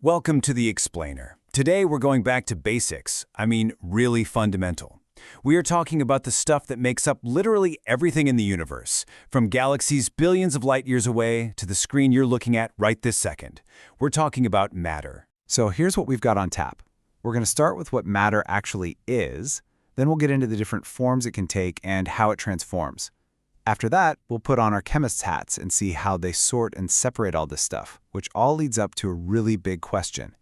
Welcome to The Explainer. Today we're going back to basics, really fundamental. We are talking about the stuff that makes up literally everything in the universe, from galaxies billions of light years away to the screen you're looking at right this second. We're talking about matter. So here's what we've got on tap. We're going to start with what matter actually is, then we'll get into the different forms it can take and how it transforms. After that, we'll put on our chemist's hats and see how they sort and separate all this stuff, which all leads up to a really big question.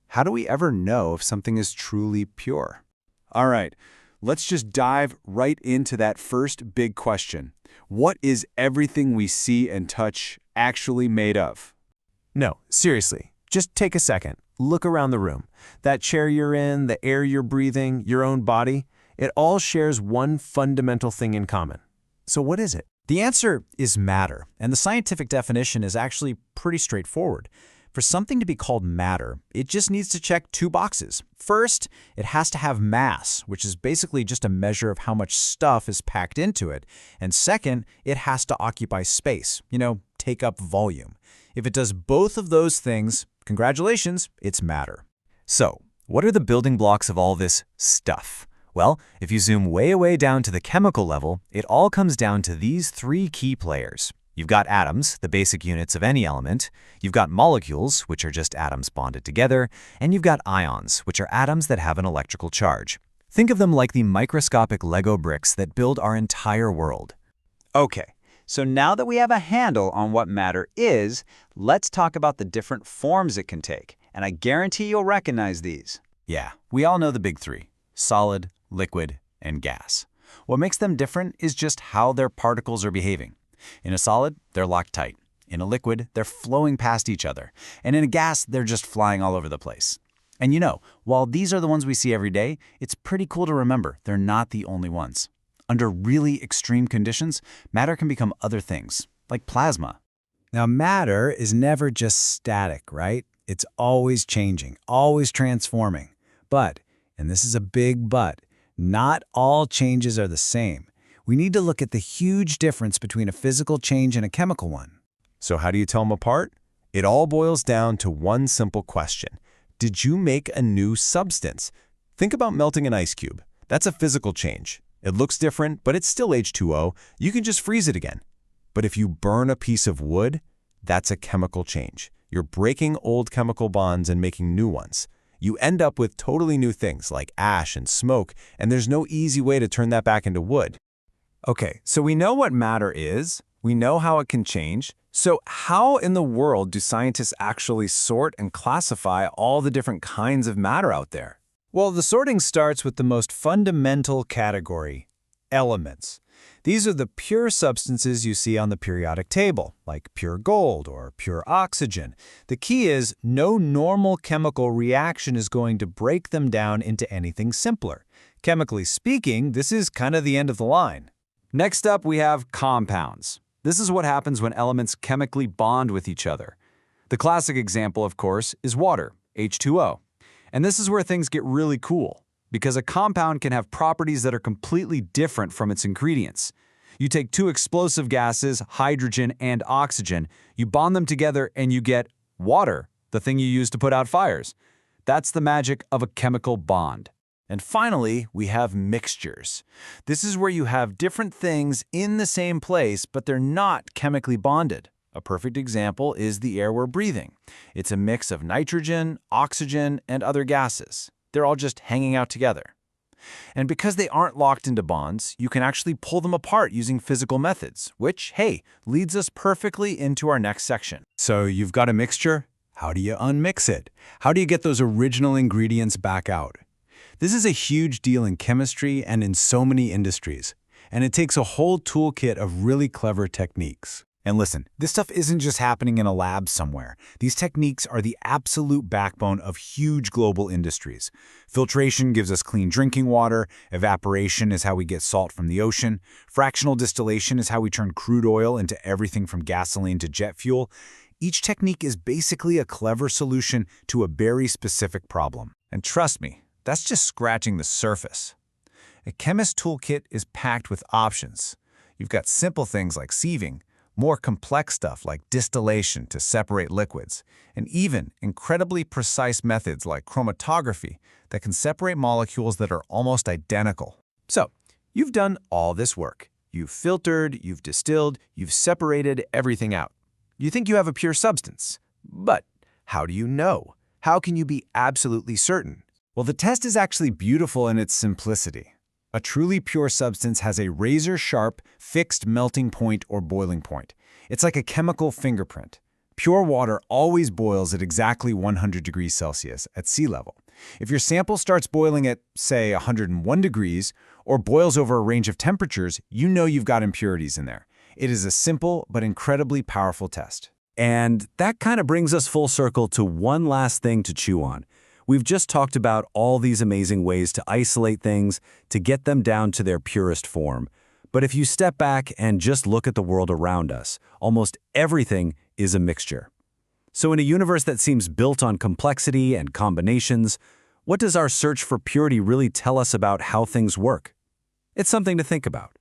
How do we ever know if something is truly pure? All right, let's just dive right into that first big question. What is everything we see and touch actually made of? No, seriously, just take a second. Look around the room. That chair you're in, the air you're breathing, your own body, it all shares one fundamental thing in common. So what is it? The answer is matter, and the scientific definition is actually pretty straightforward. For something to be called matter, it just needs to check two boxes. First, it has to have mass, which is basically just a measure of how much stuff is packed into it. And second, it has to occupy space, take up volume. If it does both of those things, congratulations, it's matter. So, what are the building blocks of all this stuff? Well, if you zoom way down to the chemical level, it all comes down to these three key players. You've got atoms, the basic units of any element. You've got molecules, which are just atoms bonded together. And you've got ions, which are atoms that have an electrical charge. Think of them like the microscopic Lego bricks that build our entire world. Okay, so now that we have a handle on what matter is, let's talk about the different forms it can take. And I guarantee you'll recognize these. Yeah, we all know the big three: solid, liquid, and gas. What makes them different is just how their particles are behaving. In a solid, they're locked tight. In a liquid, they're flowing past each other. And in a gas, they're just flying all over the place. And while these are the ones we see every day, it's pretty cool to remember they're not the only ones. Under really extreme conditions, matter can become other things, like plasma. Now, matter is never just static, right? It's always changing, always transforming. But, and this is a big but, not all changes are the same. We need to look at the huge difference between a physical change and a chemical one. So how do you tell them apart? It all boils down to one simple question. Did you make a new substance? Think about melting an ice cube. That's a physical change. It looks different, but it's still H2O. You can just freeze it again. But if you burn a piece of wood, that's a chemical change. You're breaking old chemical bonds and making new ones. You end up with totally new things like ash and smoke, and there's no easy way to turn that back into wood. Okay, so we know what matter is, we know how it can change. So how in the world do scientists actually sort and classify all the different kinds of matter out there? Well, the sorting starts with the most fundamental category: elements. These are the pure substances you see on the periodic table, like pure gold or pure oxygen. The key is no normal chemical reaction is going to break them down into anything simpler. Chemically speaking, this is kind of the end of the line. Next up, we have compounds. This is what happens when elements chemically bond with each other. The classic example, of course, is water, H2O. And this is where things get really cool, because a compound can have properties that are completely different from its ingredients. You take two explosive gases, hydrogen and oxygen, you bond them together and you get water, the thing you use to put out fires. That's the magic of a chemical bond. And finally, we have mixtures. This is where you have different things in the same place, but they're not chemically bonded. A perfect example is the air we're breathing. It's a mix of nitrogen, oxygen, and other gases. They're all just hanging out together. And because they aren't locked into bonds, you can actually pull them apart using physical methods, which, hey, leads us perfectly into our next section. So you've got a mixture. How do you unmix it? How do you get those original ingredients back out? This is a huge deal in chemistry and in so many industries, and it takes a whole toolkit of really clever techniques. And listen, this stuff isn't just happening in a lab somewhere. These techniques are the absolute backbone of huge global industries. Filtration gives us clean drinking water, evaporation is how we get salt from the ocean, fractional distillation is how we turn crude oil into everything from gasoline to jet fuel. Each technique is basically a clever solution to a very specific problem. And trust me, that's just scratching the surface. A chemist's toolkit is packed with options. You've got simple things like sieving, more complex stuff like distillation to separate liquids, and even incredibly precise methods like chromatography that can separate molecules that are almost identical. So, you've done all this work. You've filtered, you've distilled, you've separated everything out. You think you have a pure substance. But how do you know? How can you be absolutely certain? Well, the test is actually beautiful in its simplicity. A truly pure substance has a razor-sharp, fixed melting point or boiling point. It's like a chemical fingerprint. Pure water always boils at exactly 100 degrees Celsius at sea level. If your sample starts boiling at, say, 101 degrees, or boils over a range of temperatures, you know you've got impurities in there. It is a simple but incredibly powerful test. And that kind of brings us full circle to one last thing to chew on. We've just talked about all these amazing ways to isolate things, to get them down to their purest form. But if you step back and just look at the world around us, almost everything is a mixture. So in a universe that seems built on complexity and combinations, what does our search for purity really tell us about how things work? It's something to think about.